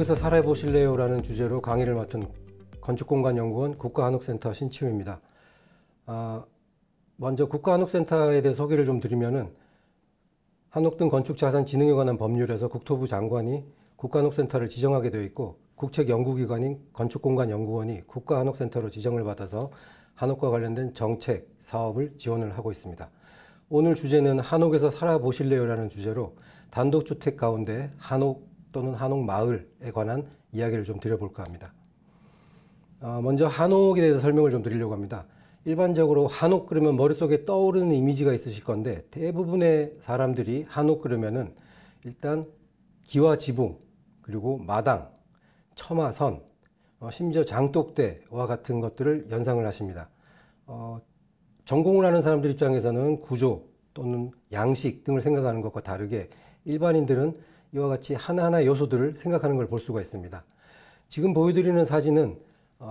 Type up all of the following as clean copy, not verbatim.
한옥에서 살아보실래요? 라는 주제로 강의를 맡은 건축공간연구원 국가한옥센터 신치우입니다. 먼저 국가한옥센터에 대해서 소개를 좀 드리면은 한옥 등 건축자산진흥에 관한 법률에서 국토부 장관이 국가한옥센터를 지정하게 되어 있고, 국책연구기관인 건축공간연구원이 국가한옥센터로 지정을 받아서 한옥과 관련된 정책, 사업을 지원을 하고 있습니다. 오늘 주제는 한옥에서 살아보실래요? 라는 주제로 단독주택 가운데 한옥 또는 한옥마을에 관한 이야기를 좀 드려볼까 합니다. 먼저 한옥에 대해서 설명을 좀 드리려고 합니다. 일반적으로 한옥 그러면 머릿속에 떠오르는 이미지가 있으실 건데, 대부분의 사람들이 한옥 그러면은 일단 기와 지붕, 그리고 마당, 처마선, 심지어 장독대와 같은 것들을 연상을 하십니다. 전공을 하는 사람들 입장에서는 구조 또는 양식 등을 생각하는 것과 다르게 일반인들은 이와 같이 하나하나 요소들을 생각하는 걸 볼 수가 있습니다. 지금 보여드리는 사진은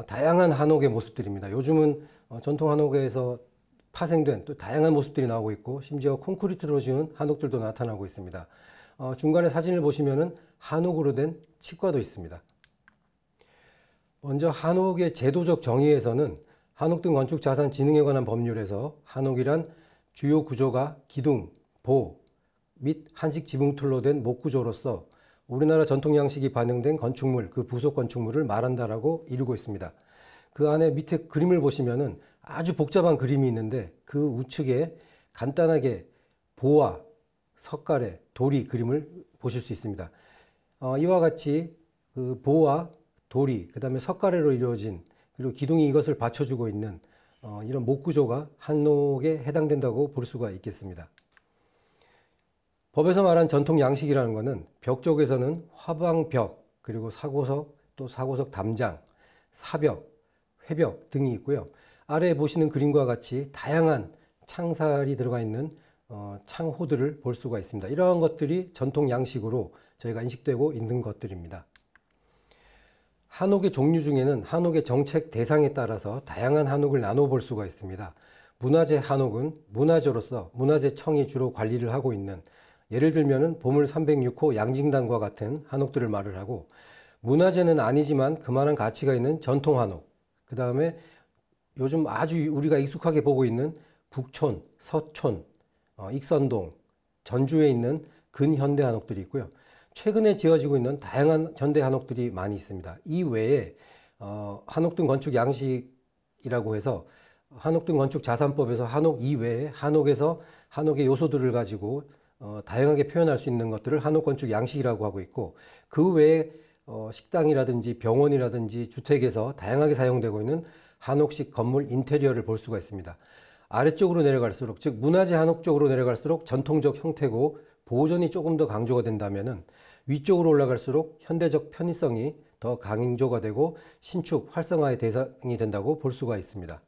다양한 한옥의 모습들입니다. 요즘은 전통 한옥에서 파생된 또 다양한 모습들이 나오고 있고, 심지어 콘크리트로 지은 한옥들도 나타나고 있습니다. 중간에 사진을 보시면은 한옥으로 된 치과도 있습니다. 먼저 한옥의 제도적 정의에서는 한옥 등 건축자산진흥에 관한 법률에서 한옥이란 주요 구조가 기둥, 보 및 한식 지붕틀로 된 목구조로서 우리나라 전통 양식이 반영된 건축물, 그 부속 건축물을 말한다라고 이루고 있습니다. 그 안에 밑에 그림을 보시면은 아주 복잡한 그림이 있는데, 그 우측에 간단하게 보와 석가래, 돌이 그림을 보실 수 있습니다. 이와 같이 그 보와 돌이, 그 다음에 석가래로 이루어진, 그리고 기둥이 이것을 받쳐주고 있는 이런 목구조가 한옥에 해당된다고 볼 수가 있겠습니다. 법에서 말한 전통 양식이라는 것은 벽 쪽에서는 화방벽, 그리고 사고석, 또 사고석 담장, 사벽, 회벽 등이 있고요. 아래에 보시는 그림과 같이 다양한 창살이 들어가 있는 창호들을 볼 수가 있습니다. 이러한 것들이 전통 양식으로 저희가 인식되고 있는 것들입니다. 한옥의 종류 중에는 한옥의 정책 대상에 따라서 다양한 한옥을 나눠 볼 수가 있습니다. 문화재 한옥은 문화재로서 문화재청이 주로 관리를 하고 있는, 예를 들면은 보물 306호 양징당과 같은 한옥들을 말을 하고, 문화재는 아니지만 그만한 가치가 있는 전통 한옥, 그 다음에 요즘 아주 우리가 익숙하게 보고 있는 북촌, 서촌, 익선동, 전주에 있는 근현대 한옥들이 있고요. 최근에 지어지고 있는 다양한 현대 한옥들이 많이 있습니다. 이 외에 한옥 등 건축 양식이라고 해서 한옥 등 건축 자산법에서 한옥 이외에 한옥에서 한옥의 요소들을 가지고 다양하게 표현할 수 있는 것들을 한옥 건축 양식이라고 하고 있고, 그 외에 식당이라든지 병원이라든지 주택에서 다양하게 사용되고 있는 한옥식 건물 인테리어를 볼 수가 있습니다. 아래쪽으로 내려갈수록, 즉 문화재 한옥 쪽으로 내려갈수록 전통적 형태고 보존이 조금 더 강조가 된다면은, 위쪽으로 올라갈수록 현대적 편의성이 더 강조가 되고 신축 활성화의 대상이 된다고 볼 수가 있습니다.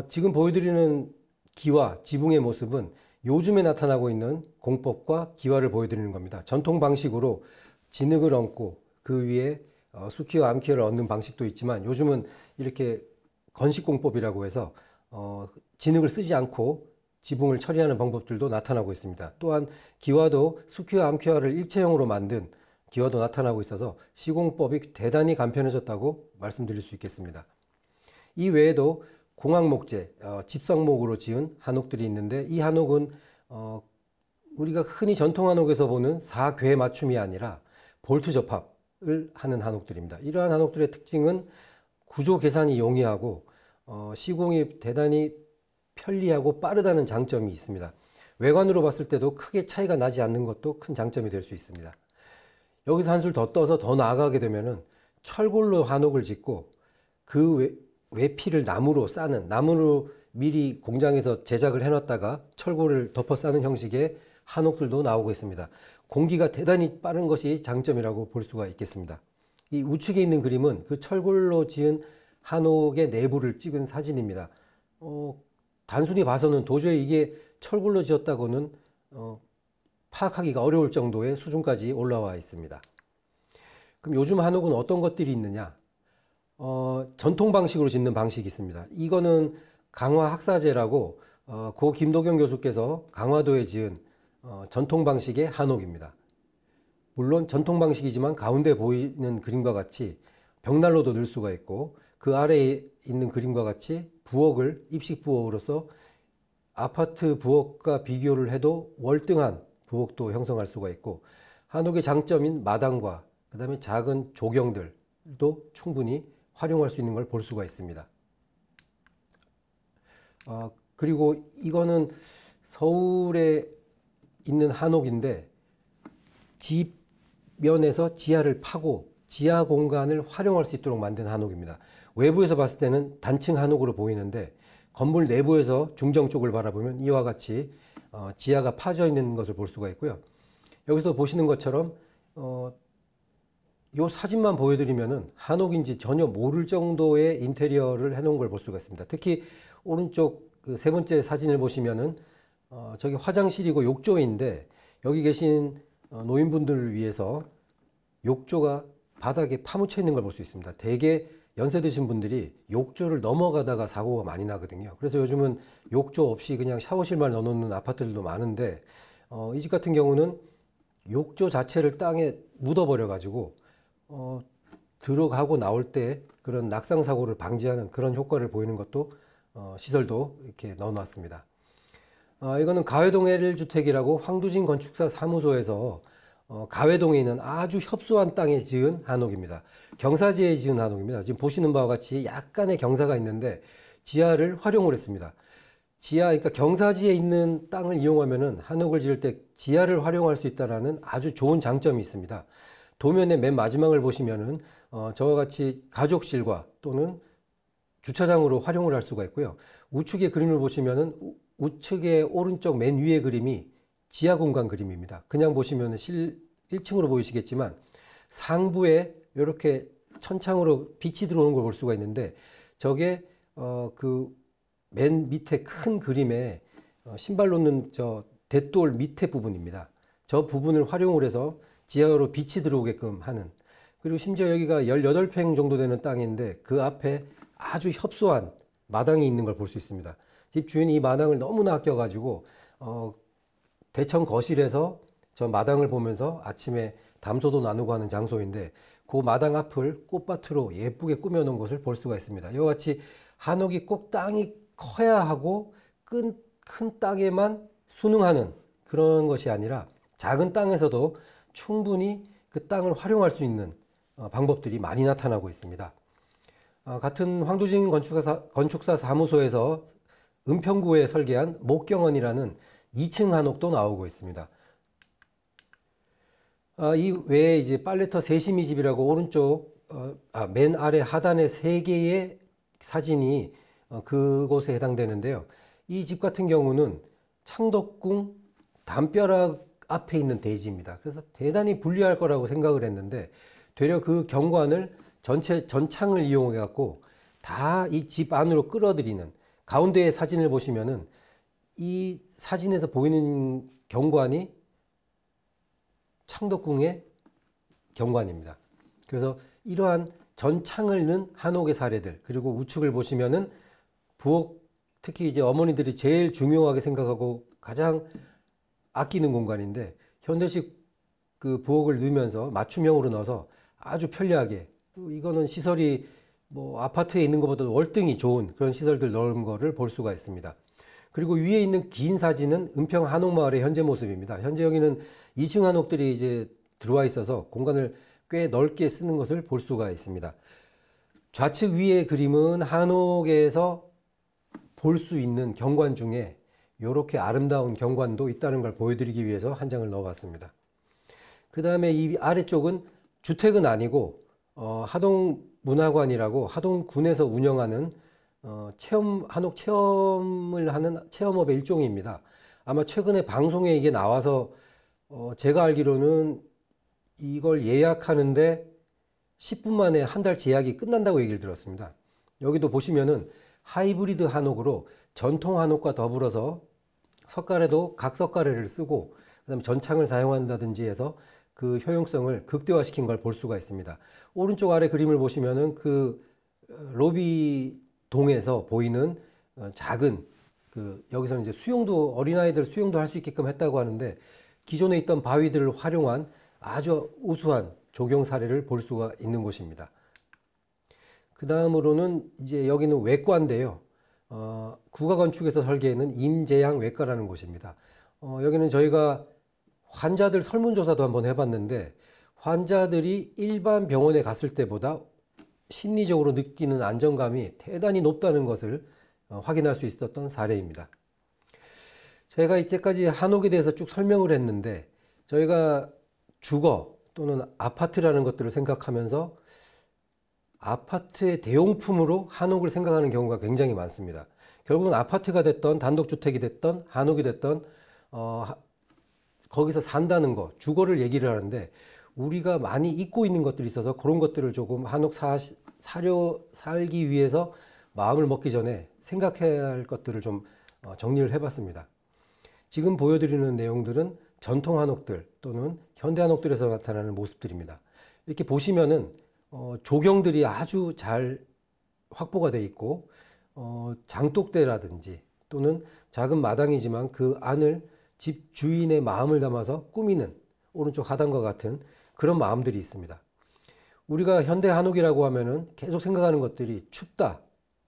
지금 보여드리는 기와 지붕의 모습은 요즘에 나타나고 있는 공법과 기와를 보여드리는 겁니다. 전통 방식으로 진흙을 얹고 그 위에 수키와 암키를 얹는 방식도 있지만, 요즘은 이렇게 건식공법이라고 해서 진흙을 쓰지 않고 지붕을 처리하는 방법들도 나타나고 있습니다. 또한 기와도 수키와 암키와를 일체형으로 만든 기와도 나타나고 있어서 시공법이 대단히 간편해졌다고 말씀드릴 수 있겠습니다. 이 외에도 공학목재, 집성목으로 지은 한옥들이 있는데, 이 한옥은 우리가 흔히 전통 한옥에서 보는 사궤 맞춤이 아니라 볼트 접합을 하는 한옥들입니다. 이러한 한옥들의 특징은 구조 계산이 용이하고 시공이 대단히 편리하고 빠르다는 장점이 있습니다. 외관으로 봤을 때도 크게 차이가 나지 않는 것도 큰 장점이 될 수 있습니다. 여기서 한술 더 떠서 더 나아가게 되면은 철골로 한옥을 짓고 그 외피를 나무로 싸는, 나무로 미리 공장에서 제작을 해놨다가 철골을 덮어 싸는 형식의 한옥들도 나오고 있습니다. 공기가 대단히 빠른 것이 장점이라고 볼 수가 있겠습니다. 이 우측에 있는 그림은 그 철골로 지은 한옥의 내부를 찍은 사진입니다. 단순히 봐서는 도저히 이게 철골로 지었다고는 파악하기가 어려울 정도의 수준까지 올라와 있습니다. 그럼 요즘 한옥은 어떤 것들이 있느냐? 전통 방식으로 짓는 방식이 있습니다. 이거는 강화 학사제라고 고 김도경 교수께서 강화도에 지은 전통 방식의 한옥입니다. 물론 전통 방식이지만 가운데 보이는 그림과 같이 벽난로도 넣을 수가 있고, 그 아래에 있는 그림과 같이 부엌을 입식 부엌으로서 아파트 부엌과 비교를 해도 월등한 부엌도 형성할 수가 있고, 한옥의 장점인 마당과 그 다음에 작은 조경들도 충분히 활용할 수 있는 걸 볼 수가 있습니다. 그리고 이거는 서울에 있는 한옥인데, 집면에서 지하를 파고 지하 공간을 활용할 수 있도록 만든 한옥입니다. 외부에서 봤을 때는 단층 한옥으로 보이는데, 건물 내부에서 중정 쪽을 바라보면 이와 같이 지하가 파져 있는 것을 볼 수가 있고요. 여기서 보시는 것처럼 이 사진만 보여드리면은 한옥인지 전혀 모를 정도의 인테리어를 해놓은 걸 볼 수가 있습니다. 특히 오른쪽 그 세 번째 사진을 보시면은 저기 화장실이고 욕조인데, 여기 계신 노인분들을 위해서 욕조가 바닥에 파묻혀 있는 걸 볼 수 있습니다. 대개 연세 드신 분들이 욕조를 넘어가다가 사고가 많이 나거든요. 그래서 요즘은 욕조 없이 그냥 샤워실만 넣어놓는 아파트들도 많은데, 이 집 같은 경우는 욕조 자체를 땅에 묻어버려 가지고 들어가고 나올 때 그런 낙상 사고를 방지하는 그런 효과를 보이는 것도 시설도 이렇게 넣어놨습니다. 이거는 가회동 LL주택이라고 황두진 건축사 사무소에서 가회동에 있는 아주 협소한 땅에 지은 한옥입니다. 경사지에 지은 한옥입니다. 지금 보시는 바와 같이 약간의 경사가 있는데 지하를 활용을 했습니다. 그러니까 경사지에 있는 땅을 이용하면은 한옥을 지을 때 지하를 활용할 수 있다는 아주 좋은 장점이 있습니다. 도면의 맨 마지막을 보시면은 저와 같이 가족실과 또는 주차장으로 활용을 할 수가 있고요. 우측의 그림을 보시면은 우측의 오른쪽 맨 위의 그림이 지하 공간 그림입니다. 그냥 보시면은 1층으로 보이시겠지만 상부에 이렇게 천창으로 빛이 들어오는 걸 볼 수가 있는데, 저게 그 맨 밑에 큰 그림에 신발 놓는 저 대돌 밑에 부분입니다. 저 부분을 활용을 해서 지하로 빛이 들어오게끔 하는, 그리고 심지어 여기가 18평 정도 되는 땅인데 그 앞에 아주 협소한 마당이 있는 걸 볼 수 있습니다. 집 주인이 이 마당을 너무나 아껴가지고 대청 거실에서 저 마당을 보면서 아침에 담소도 나누고 하는 장소인데, 그 마당 앞을 꽃밭으로 예쁘게 꾸며놓은 것을 볼 수가 있습니다. 이와 같이 한옥이 꼭 땅이 커야 하고 큰 땅에만 순응하는 그런 것이 아니라 작은 땅에서도 충분히 그 땅을 활용할 수 있는 방법들이 많이 나타나고 있습니다. 같은 황두진 건축사 사무소에서 은평구에 설계한 목경원이라는 2층 한옥도 나오고 있습니다. 이 외에 이제 빨래터 세심이 집이라고 오른쪽 맨 아래 하단에 3개의 사진이 그곳에 해당되는데요. 이 집 같은 경우는 창덕궁 담벼락 앞에 있는 대지입니다. 그래서 대단히 불리할 거라고 생각을 했는데, 되려 그 경관을 전체 전창을 이용해 갖고 다 이 집 안으로 끌어들이는, 가운데의 사진을 보시면은 이 사진에서 보이는 경관이 창덕궁의 경관입니다. 그래서 이러한 전창을 넣은 한옥의 사례들, 그리고 우측을 보시면은 부엌, 특히 이제 어머니들이 제일 중요하게 생각하고 가장 아끼는 공간인데, 현대식 그 부엌을 넣으면서 맞춤형으로 넣어서 아주 편리하게, 이거는 시설이 뭐 아파트에 있는 것보다 월등히 좋은 그런 시설들 넣은 거를 볼 수가 있습니다. 그리고 위에 있는 긴 사진은 은평 한옥마을의 현재 모습입니다. 현재 여기는 2층 한옥들이 이제 들어와 있어서 공간을 꽤 넓게 쓰는 것을 볼 수가 있습니다. 좌측 위의 그림은 한옥에서 볼 수 있는 경관 중에 이렇게 아름다운 경관도 있다는 걸 보여드리기 위해서 한 장을 넣어봤습니다. 그 다음에 이 아래쪽은 주택은 아니고 하동문화관이라고 하동군에서 운영하는 한옥 체험을 하는 체험업의 일종입니다. 아마 최근에 방송에 이게 나와서 제가 알기로는 이걸 예약하는데 10분 만에 한 달치 예약이 끝난다고 얘기를 들었습니다. 여기도 보시면은 하이브리드 한옥으로 전통 한옥과 더불어서 석가래도 각석가래를 쓰고 그다음에 전창을 사용한다든지 해서 그 효용성을 극대화시킨 걸 볼 수가 있습니다. 오른쪽 아래 그림을 보시면은 그 로비 동에서 보이는 작은 여기서는 이제 수영도, 어린아이들 수영도 할 수 있게끔 했다고 하는데, 기존에 있던 바위들을 활용한 아주 우수한 적용 사례를 볼 수가 있는 곳입니다. 그 다음으로는 이제 여기는 외과인데요. 국가건축에서 설계하는 임재양 외과라는 곳입니다. 여기는 저희가 환자들 설문조사도 한번 해봤는데 환자들이 일반 병원에 갔을 때보다 심리적으로 느끼는 안정감이 대단히 높다는 것을 확인할 수 있었던 사례입니다. 제가 이때까지 한옥에 대해서 쭉 설명을 했는데 저희가 주거 또는 아파트라는 것들을 생각하면서 아파트의 대용품으로 한옥을 생각하는 경우가 굉장히 많습니다. 결국은 아파트가 됐던 단독주택이 됐던 한옥이 됐던 거기서 산다는 것, 주거를 얘기를 하는데 우리가 많이 잊고 있는 것들이 있어서 그런 것들을 조금 한옥 살기 위해서 마음을 먹기 전에 생각해야 할 것들을 좀 정리를 해봤습니다. 지금 보여드리는 내용들은 전통 한옥들 또는 현대 한옥들에서 나타나는 모습들입니다. 이렇게 보시면은 조경들이 아주 잘 확보가 되어 있고 장독대라든지 또는 작은 마당이지만 그 안을 집 주인의 마음을 담아서 꾸미는 오른쪽 하단과 같은 그런 마음들이 있습니다. 우리가 현대 한옥이라고 하면은 계속 생각하는 것들이 춥다,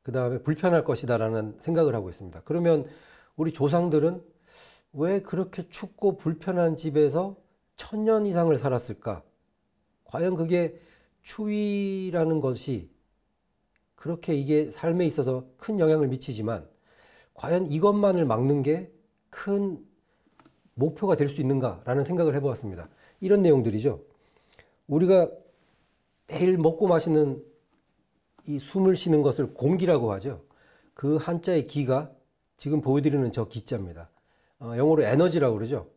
그 다음에 불편할 것이다 라는 생각을 하고 있습니다. 그러면 우리 조상들은 왜 그렇게 춥고 불편한 집에서 1000년 이상을 살았을까? 과연 그게 추위라는 것이 그렇게 이게 삶에 있어서 큰 영향을 미치지만 과연 이것만을 막는 게 큰 목표가 될 수 있는가라는 생각을 해보았습니다. 이런 내용들이죠. 우리가 매일 먹고 마시는 이 숨을 쉬는 것을 공기라고 하죠. 그 한자의 기가 지금 보여드리는 저 기자입니다. 영어로 에너지라고 그러죠.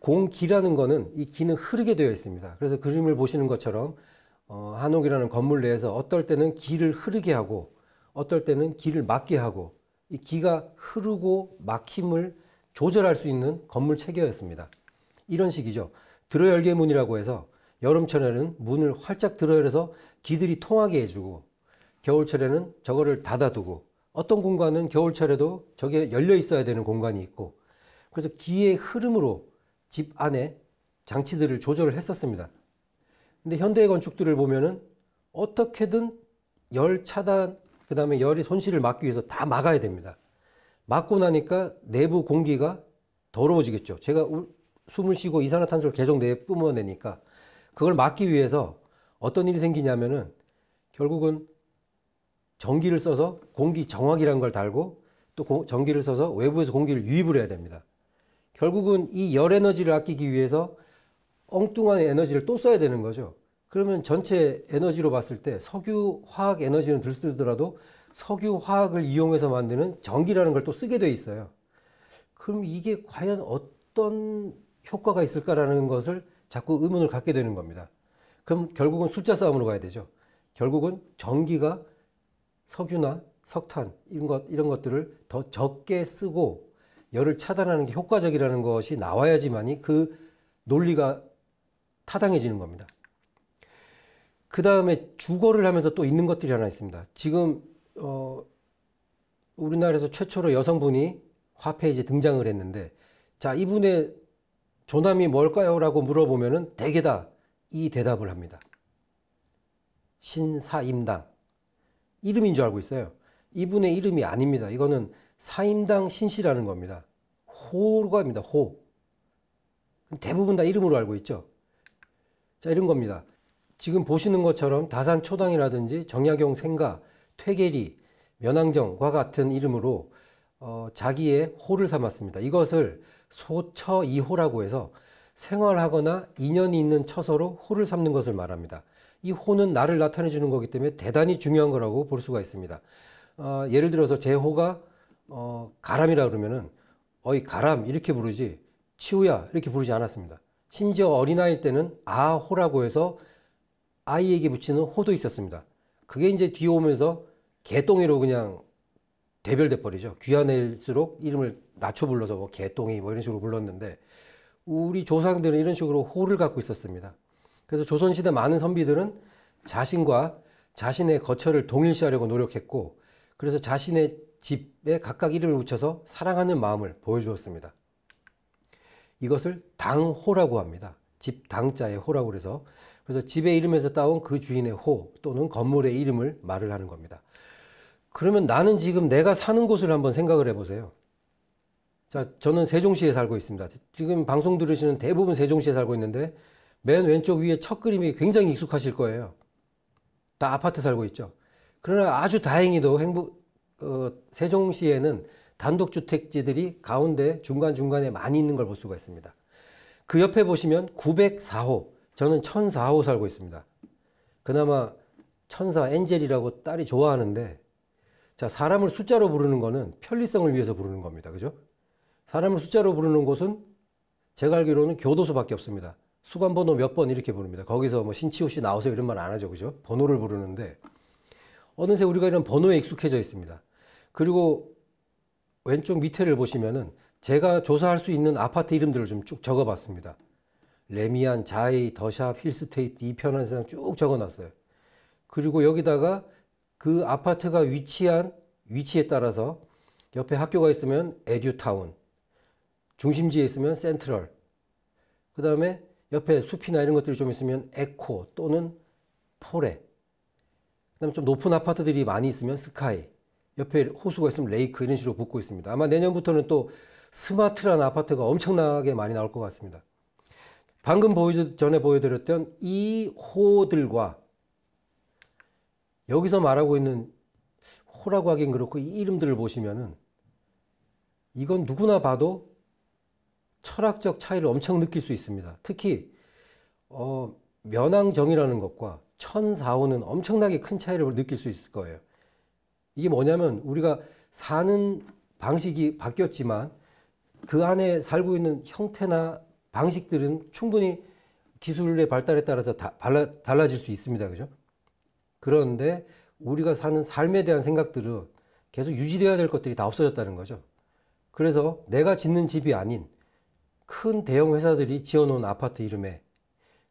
공기라는 거는 이 기는 흐르게 되어 있습니다. 그래서 그림을 보시는 것처럼 한옥이라는 건물 내에서 어떨 때는 기를 흐르게 하고 어떨 때는 기를 막게 하고 이 기가 흐르고 막힘을 조절할 수 있는 건물 체계였습니다. 이런 식이죠. 들어열개 문이라고 해서 여름철에는 문을 활짝 들어열어서 기들이 통하게 해주고 겨울철에는 저거를 닫아두고 어떤 공간은 겨울철에도 저게 열려 있어야 되는 공간이 있고 그래서 기의 흐름으로 집 안에 장치들을 조절을 했었습니다. 근데 현대의 건축들을 보면은 어떻게든 열 차단, 그 다음에 열이 손실을 막기 위해서 다 막아야 됩니다. 막고 나니까 내부 공기가 더러워지겠죠. 제가 숨을 쉬고 이산화탄소를 계속 내뿜어내니까 그걸 막기 위해서 어떤 일이 생기냐면은 결국은 전기를 써서 공기 정화기라는 걸 달고 또 전기를 써서 외부에서 공기를 유입을 해야 됩니다. 결국은 이 열 에너지를 아끼기 위해서 엉뚱한 에너지를 또 써야 되는 거죠. 그러면 전체 에너지로 봤을 때 석유, 화학 에너지는 들 쓰더라도 석유, 화학을 이용해서 만드는 전기라는 걸 또 쓰게 돼 있어요. 그럼 이게 과연 어떤 효과가 있을까라는 것을 자꾸 의문을 갖게 되는 겁니다. 그럼 결국은 숫자 싸움으로 가야 되죠. 결국은 전기가 석유나 석탄 이런 것들을 더 적게 쓰고 열을 차단하는 게 효과적이라는 것이 나와야지만이 그 논리가 타당해지는 겁니다. 그 다음에 주거를 하면서 또 있는 것들이 하나 있습니다. 지금 우리나라에서 최초로 여성분이 화폐에 등장을 했는데 자, 이분의 조남이 뭘까요? 라고 물어보면은 대개 다 이 대답을 합니다. 신사임당. 이름인 줄 알고 있어요. 이분의 이름이 아닙니다. 이거는 사임당 신씨라는 겁니다. 호가입니다. 호. 대부분 다 이름으로 알고 있죠. 자, 이런 겁니다. 지금 보시는 것처럼 다산초당이라든지 정약용 생가, 퇴계리, 면왕정과 같은 이름으로 자기의 호를 삼았습니다. 이것을 소처이호라고 해서 생활하거나 인연이 있는 처서로 호를 삼는 것을 말합니다. 이 호는 나를 나타내 주는 거기 때문에 대단히 중요한 거라고 볼 수가 있습니다. 예를 들어서 제 호가 가람이라 그러면은 어이 가람 이렇게 부르지 치우야 이렇게 부르지 않았습니다. 심지어 어린아이일 때는 아호라고 해서 아이에게 붙이는 호도 있었습니다. 그게 이제 뒤에 오면서 개똥이로 그냥 대별돼 버리죠. 귀한 애일수록 이름을 낮춰 불러서 뭐 개똥이 뭐 이런 식으로 불렀는데 우리 조상들은 이런 식으로 호를 갖고 있었습니다. 그래서 조선시대 많은 선비들은 자신과 자신의 거처를 동일시하려고 노력했고 그래서 자신의 집에 각각 이름을 붙여서 사랑하는 마음을 보여주었습니다. 이것을 당호라고 합니다. 집 당자의 호라고 그래서 그래서 집의 이름에서 따온 그 주인의 호 또는 건물의 이름을 말을 하는 겁니다. 그러면 나는 지금 내가 사는 곳을 한번 생각을 해보세요. 자, 저는 세종시에 살고 있습니다. 지금 방송 들으시는 대부분 세종시에 살고 있는데 맨 왼쪽 위에 첫 그림이 굉장히 익숙하실 거예요. 다 아파트 살고 있죠. 그러나 아주 다행히도 세종시에는 단독주택지들이 가운데 중간중간에 많이 있는 걸 볼 수가 있습니다. 그 옆에 보시면 904호, 저는 1004호 살고 있습니다. 그나마 천사 엔젤이라고 딸이 좋아하는데, 자, 사람을 숫자로 부르는 거는 편리성을 위해서 부르는 겁니다. 그죠? 사람을 숫자로 부르는 곳은 제가 알기로는 교도소밖에 없습니다. 수감번호 몇 번 이렇게 부릅니다. 거기서 뭐 신치호 씨 나오세요 이런 말 안 하죠. 그죠? 번호를 부르는데 어느새 우리가 이런 번호에 익숙해져 있습니다. 그리고 왼쪽 밑에를 보시면은 제가 조사할 수 있는 아파트 이름들을 좀 쭉 적어봤습니다. 레미안, 자이, 더샵, 힐스테이트, 이편한 세상 쭉 적어놨어요. 그리고 여기다가 그 아파트가 위치한 위치에 따라서 옆에 학교가 있으면 에듀타운, 중심지에 있으면 센트럴, 그 다음에 옆에 숲이나 이런 것들이 좀 있으면 에코 또는 포레, 그 다음에 좀 높은 아파트들이 많이 있으면 스카이, 옆에 호수가 있으면 레이크 이런 식으로 붙고 있습니다. 아마 내년부터는 또 스마트라는 아파트가 엄청나게 많이 나올 것 같습니다. 방금 전에 보여드렸던 이 호들과 여기서 말하고 있는 호라고 하긴 그렇고 이 이름들을 보시면은 이건 누구나 봐도 철학적 차이를 엄청 느낄 수 있습니다. 특히 면왕정이라는 것과 천사호는 엄청나게 큰 차이를 느낄 수 있을 거예요. 이게 뭐냐면 우리가 사는 방식이 바뀌었지만 그 안에 살고 있는 형태나 방식들은 충분히 기술의 발달에 따라서 달라질 수 있습니다. 그죠? 그런데 우리가 사는 삶에 대한 생각들은 계속 유지되어야 될 것들이 다 없어졌다는 거죠. 그래서 내가 짓는 집이 아닌 큰 대형 회사들이 지어놓은 아파트 이름에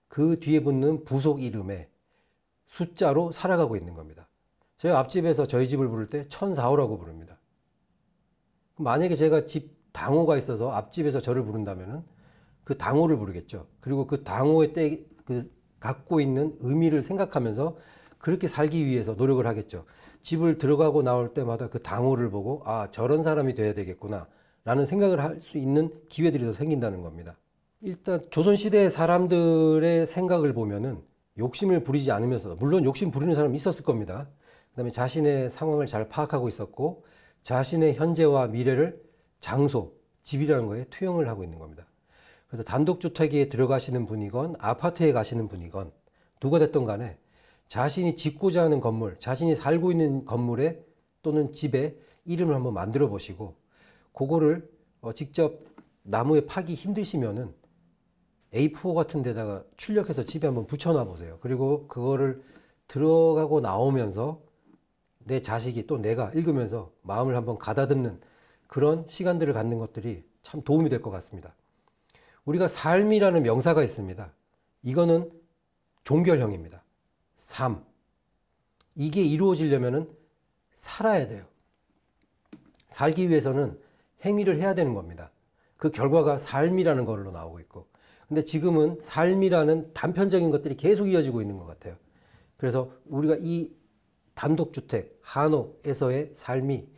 그 뒤에 붙는 부속 이름에 숫자로 살아가고 있는 겁니다. 저희 앞집에서 저희 집을 부를 때 1004호라고 부릅니다. 만약에 제가 집 당호가 있어서 앞집에서 저를 부른다면은 그 당호를 부르겠죠. 그리고 그 당호의 갖고 있는 의미를 생각하면서 그렇게 살기 위해서 노력을 하겠죠. 집을 들어가고 나올 때마다 그 당호를 보고 아, 저런 사람이 돼야 되겠구나 라는 생각을 할 수 있는 기회들이 더 생긴다는 겁니다. 일단 조선시대의 사람들의 생각을 보면은 욕심을 부리지 않으면서, 물론 욕심 부리는 사람이 있었을 겁니다. 그 다음에 자신의 상황을 잘 파악하고 있었고 자신의 현재와 미래를 장소, 집이라는 거에 투영을 하고 있는 겁니다. 그래서 단독주택에 들어가시는 분이건 아파트에 가시는 분이건 누가 됐든 간에 자신이 짓고자 하는 건물, 자신이 살고 있는 건물에 또는 집에 이름을 한번 만들어 보시고 그거를 직접 나무에 파기 힘드시면은 A4 같은 데다가 출력해서 집에 한번 붙여놔 보세요. 그리고 그거를 들어가고 나오면서 내 자식이 또 내가 읽으면서 마음을 한번 가다듬는 그런 시간들을 갖는 것들이 참 도움이 될 것 같습니다. 우리가 삶이라는 명사가 있습니다. 이거는 종결형입니다. 삶. 이게 이루어지려면은 살아야 돼요. 살기 위해서는 행위를 해야 되는 겁니다. 그 결과가 삶이라는 걸로 나오고 있고. 근데 지금은 삶이라는 단편적인 것들이 계속 이어지고 있는 것 같아요. 그래서 우리가 이 단독주택, 한옥에서의 삶이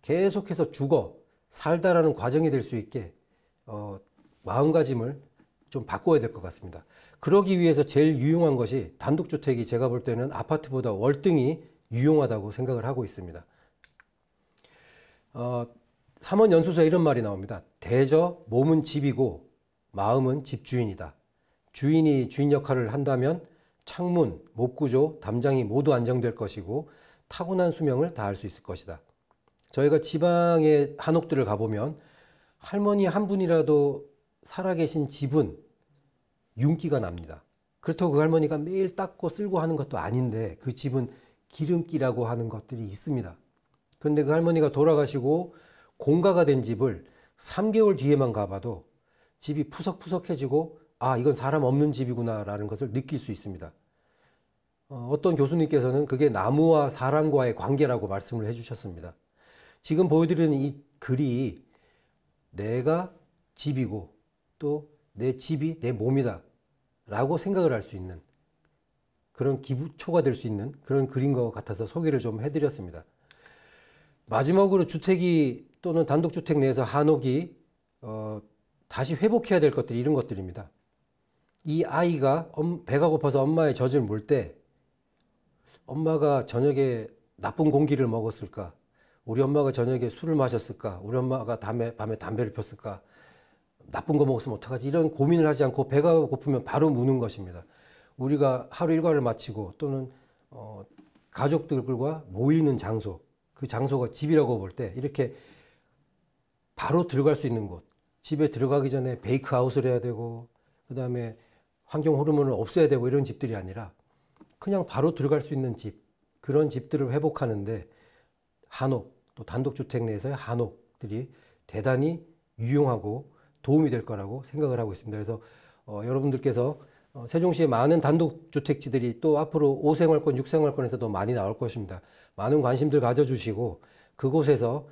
계속해서 죽어 살다라는 과정이 될 수 있게 마음가짐을 좀 바꿔야 될 것 같습니다. 그러기 위해서 제일 유용한 것이 단독주택이 제가 볼 때는 아파트보다 월등히 유용하다고 생각을 하고 있습니다. 삼원연수소에 이런 말이 나옵니다. 대저 몸은 집이고 마음은 집주인이다. 주인이 주인 역할을 한다면 창문, 목구조, 담장이 모두 안정될 것이고 타고난 수명을 다할 수 있을 것이다. 저희가 지방의 한옥들을 가보면 할머니 한 분이라도 살아계신 집은 윤기가 납니다. 그렇다고 그 할머니가 매일 닦고 쓸고 하는 것도 아닌데 그 집은 기름기라고 하는 것들이 있습니다. 그런데 그 할머니가 돌아가시고 공가가 된 집을 3개월 뒤에만 가봐도 집이 푸석푸석해지고 아, 이건 사람 없는 집이구나 라는 것을 느낄 수 있습니다. 어떤 교수님께서는 그게 나무와 사람과의 관계라고 말씀을 해주셨습니다. 지금 보여드리는 이 글이 내가 집이고 또 내 집이 내 몸이다 라고 생각을 할 수 있는 그런 기초가 될 수 있는 그런 글인 것 같아서 소개를 좀 해드렸습니다. 마지막으로 주택이 또는 단독주택 내에서 한옥이 다시 회복해야 될 것들, 이런 것들입니다. 이 아이가 배가 고파서 엄마의 젖을 물 때 엄마가 저녁에 나쁜 공기를 먹었을까? 우리 엄마가 저녁에 술을 마셨을까? 우리 엄마가 밤에 담배를 폈을까? 나쁜 거 먹었으면 어떡하지? 이런 고민을 하지 않고 배가 고프면 바로 무는 것입니다. 우리가 하루 일과를 마치고 또는 가족들과 모이는 장소, 그 장소가 집이라고 볼 때 이렇게 바로 들어갈 수 있는 곳, 집에 들어가기 전에 베이크아웃을 해야 되고 그 다음에 환경 호르몬을 없애야 되고 이런 집들이 아니라 그냥 바로 들어갈 수 있는 집, 그런 집들을 회복하는데 한옥, 또 단독주택 내에서의 한옥들이 대단히 유용하고 도움이 될 거라고 생각을 하고 있습니다. 그래서 여러분들께서 세종시의 많은 단독주택지들이 또 앞으로 5생활권, 6생활권에서도 많이 나올 것입니다. 많은 관심들 가져주시고 그곳에서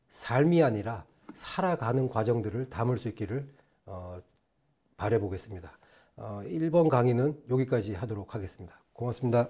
삶이 아니라 살아가는 과정들을 담을 수 있기를 바라보겠습니다. 1번 강의는 여기까지 하도록 하겠습니다. 고맙습니다.